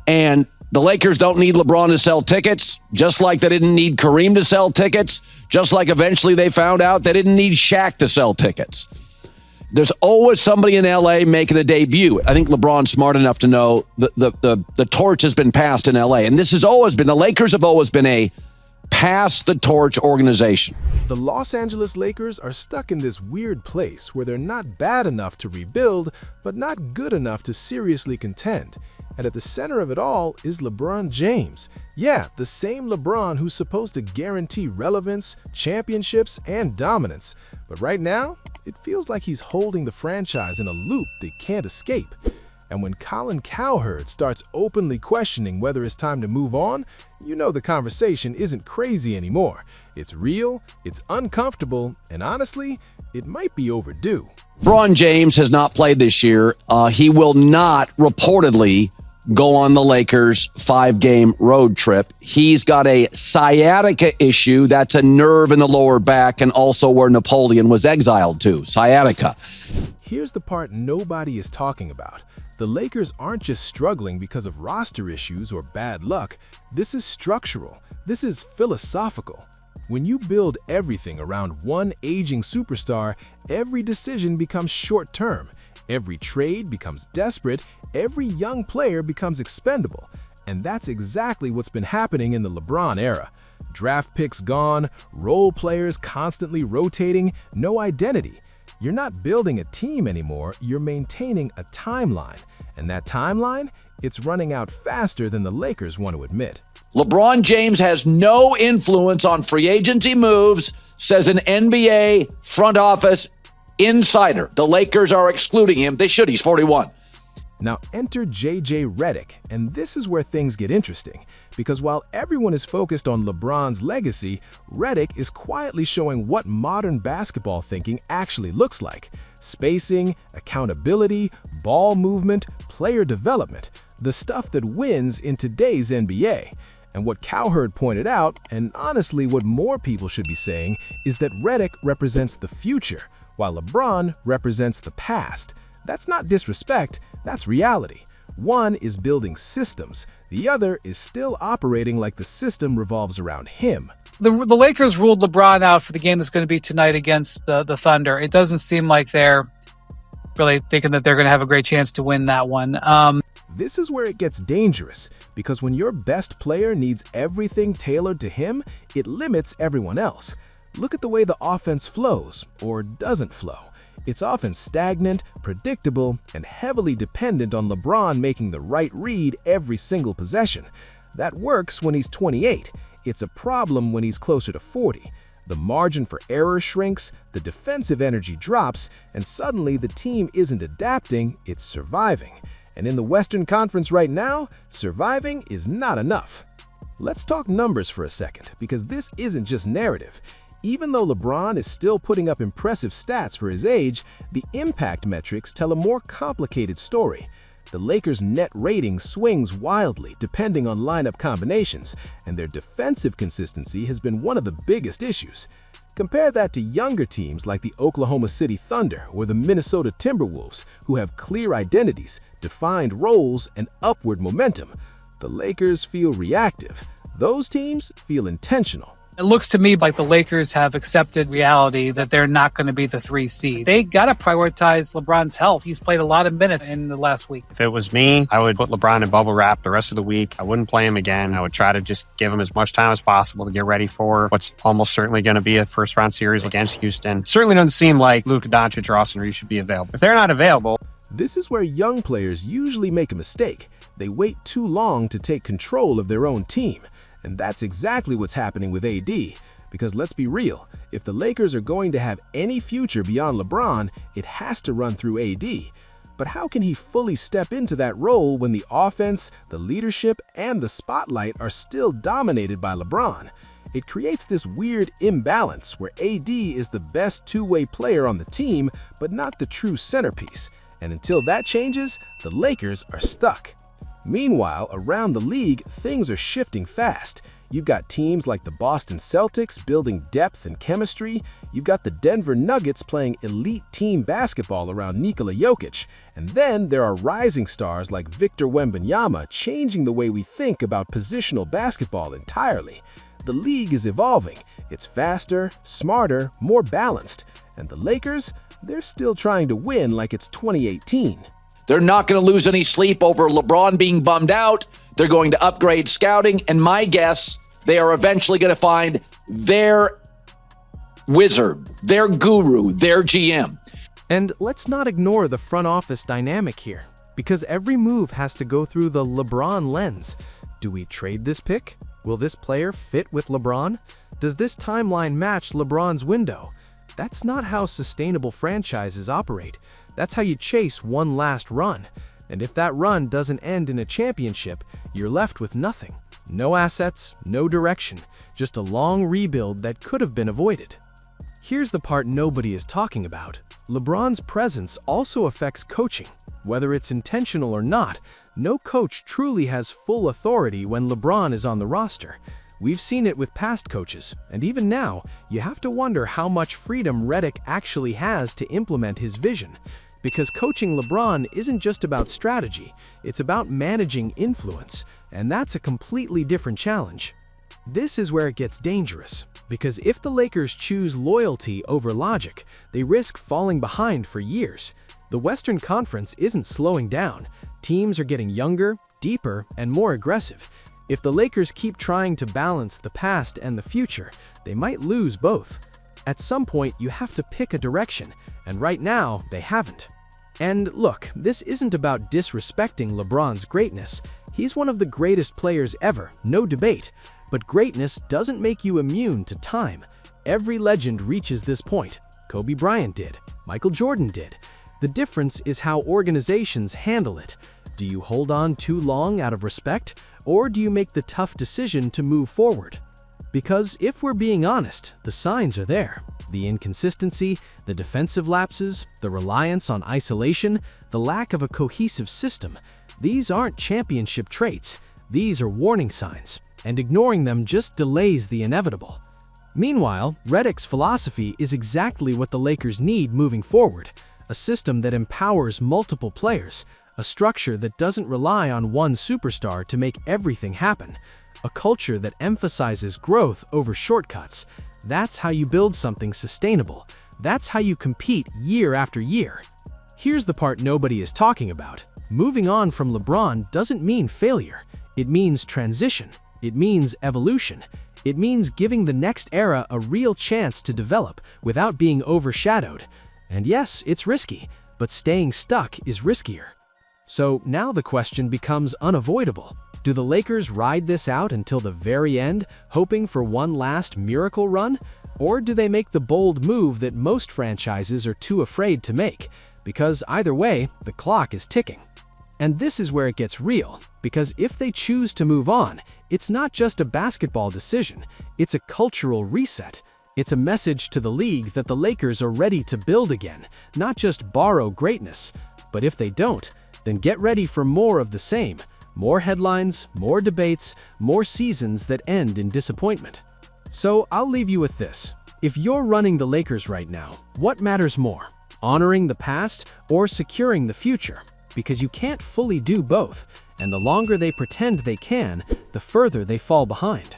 And the Lakers don't need LeBron to sell tickets, just like they didn't need Kareem to sell tickets, just like eventually they found out they didn't need Shaq to sell tickets. There's always somebody in L.A. making a debut. I think LeBron's smart enough to know the torch has been passed in L.A. And this has always been, the Lakers have always been a pass-the-torch organization. The Los Angeles Lakers are stuck in this weird place where they're not bad enough to rebuild, but not good enough to seriously contend. And at the center of it all is LeBron James. Yeah, the same LeBron who's supposed to guarantee relevance, championships, and dominance. But right now, it feels like he's holding the franchise in a loop they can't escape. And when Colin Cowherd starts openly questioning whether it's time to move on, you know the conversation isn't crazy anymore. It's real, it's uncomfortable, and honestly, it might be overdue. LeBron James has not played this year. He will not reportedly go on the Lakers' 5-game road trip. He's got a sciatica issue. That's a nerve in the lower back, and also where Napoleon was exiled to, sciatica. Here's the part nobody is talking about. The Lakers aren't just struggling because of roster issues or bad luck. This is structural. This is philosophical. When you build everything around one aging superstar, every decision becomes short-term. Every trade becomes desperate, every young player becomes expendable. And that's exactly what's been happening in the LeBron era. Draft picks gone, role players constantly rotating, no identity. You're not building a team anymore, you're maintaining a timeline. And that timeline, it's running out faster than the Lakers want to admit. LeBron James has no influence on free agency moves, says an NBA front office insider. The Lakers are excluding him. They should. He's 41. Now enter JJ Redick, and this is where things get interesting. Because while everyone is focused on LeBron's legacy, Redick is quietly showing what modern basketball thinking actually looks like. Spacing, accountability, ball movement, player development. The stuff that wins in today's NBA. And what Cowherd pointed out, and honestly what more people should be saying, is that Redick represents the future, while LeBron represents the past. That's not disrespect, that's reality. One is building systems, the other is still operating like the system revolves around him. The Lakers ruled LeBron out for the game that's going to be tonight against the Thunder. It doesn't seem like they're really thinking that they're going to have a great chance to win that one. This is where it gets dangerous, because when your best player needs everything tailored to him, it limits everyone else. Look at the way the offense flows, or doesn't flow. It's often stagnant, predictable, and heavily dependent on LeBron making the right read every single possession. That works when he's 28. It's a problem when he's closer to 40. The margin for error shrinks, the defensive energy drops, and suddenly the team isn't adapting, it's surviving. And in the Western Conference right now, surviving is not enough. Let's talk numbers for a second, because this isn't just narrative. Even though LeBron is still putting up impressive stats for his age, the impact metrics tell a more complicated story. The Lakers' net rating swings wildly depending on lineup combinations, and their defensive consistency has been one of the biggest issues. Compare that to younger teams like the Oklahoma City Thunder or the Minnesota Timberwolves, who have clear identities, defined roles, and upward momentum. The Lakers feel reactive. Those teams feel intentional. It looks to me like the Lakers have accepted reality that they're not going to be the 3 seed. They got to prioritize LeBron's health. He's played a lot of minutes in the last week. If it was me, I would put LeBron in bubble wrap the rest of the week. I wouldn't play him again. I would try to just give him as much time as possible to get ready for what's almost certainly going to be a first-round series against Houston. Certainly doesn't seem like Luka Doncic or Austin Reeves should be available. If they're not available... This is where young players usually make a mistake. They wait too long to take control of their own team. And that's exactly what's happening with AD. Because let's be real, if the Lakers are going to have any future beyond LeBron, it has to run through AD. But how can he fully step into that role when the offense, the leadership, and the spotlight are still dominated by LeBron? It creates this weird imbalance where AD is the best two-way player on the team, but not the true centerpiece. And until that changes, the Lakers are stuck. Meanwhile, around the league, things are shifting fast. You've got teams like the Boston Celtics building depth and chemistry. You've got the Denver Nuggets playing elite team basketball around Nikola Jokic. And then there are rising stars like Victor Wembanyama changing the way we think about positional basketball entirely. The league is evolving. It's faster, smarter, more balanced. And the Lakers, they're still trying to win like it's 2018. They're not going to lose any sleep over LeBron being bummed out. They're going to upgrade scouting. And my guess, they are eventually going to find their wizard, their guru, their GM. And let's not ignore the front office dynamic here, because every move has to go through the LeBron lens. Do we trade this pick? Will this player fit with LeBron? Does this timeline match LeBron's window? That's not how sustainable franchises operate. That's how you chase one last run. And if that run doesn't end in a championship, you're left with nothing. No assets, no direction, just a long rebuild that could have been avoided. Here's the part nobody is talking about. LeBron's presence also affects coaching. Whether it's intentional or not, no coach truly has full authority when LeBron is on the roster. We've seen it with past coaches, and even now, you have to wonder how much freedom Redick actually has to implement his vision. Because coaching LeBron isn't just about strategy, it's about managing influence, and that's a completely different challenge. This is where it gets dangerous, because if the Lakers choose loyalty over logic, they risk falling behind for years. The Western Conference isn't slowing down. Teams are getting younger, deeper, and more aggressive. If the Lakers keep trying to balance the past and the future, they might lose both. At some point, you have to pick a direction, and right now, they haven't. And look, this isn't about disrespecting LeBron's greatness. He's one of the greatest players ever, no debate. But greatness doesn't make you immune to time. Every legend reaches this point. Kobe Bryant did. Michael Jordan did. The difference is how organizations handle it. Do you hold on too long out of respect, or do you make the tough decision to move forward? Because if we're being honest, the signs are there. The inconsistency, the defensive lapses, the reliance on isolation, the lack of a cohesive system. These aren't championship traits. These are warning signs, and ignoring them just delays the inevitable. Meanwhile, Redick's philosophy is exactly what the Lakers need moving forward. A system that empowers multiple players, a structure that doesn't rely on one superstar to make everything happen, a culture that emphasizes growth over shortcuts. That's how you build something sustainable. That's how you compete year after year. Here's the part nobody is talking about. Moving on from LeBron doesn't mean failure. It means transition. It means evolution. It means giving the next era a real chance to develop without being overshadowed. And yes, it's risky, but staying stuck is riskier. So now the question becomes unavoidable. Do the Lakers ride this out until the very end, hoping for one last miracle run? Or do they make the bold move that most franchises are too afraid to make? Because either way, the clock is ticking. And this is where it gets real, because if they choose to move on, it's not just a basketball decision, it's a cultural reset. It's a message to the league that the Lakers are ready to build again, not just borrow greatness. But if they don't, then get ready for more of the same. More headlines, more debates, more seasons that end in disappointment. So I'll leave you with this. If you're running the Lakers right now, what matters more? Honoring the past or securing the future? Because you can't fully do both, and the longer they pretend they can, the further they fall behind.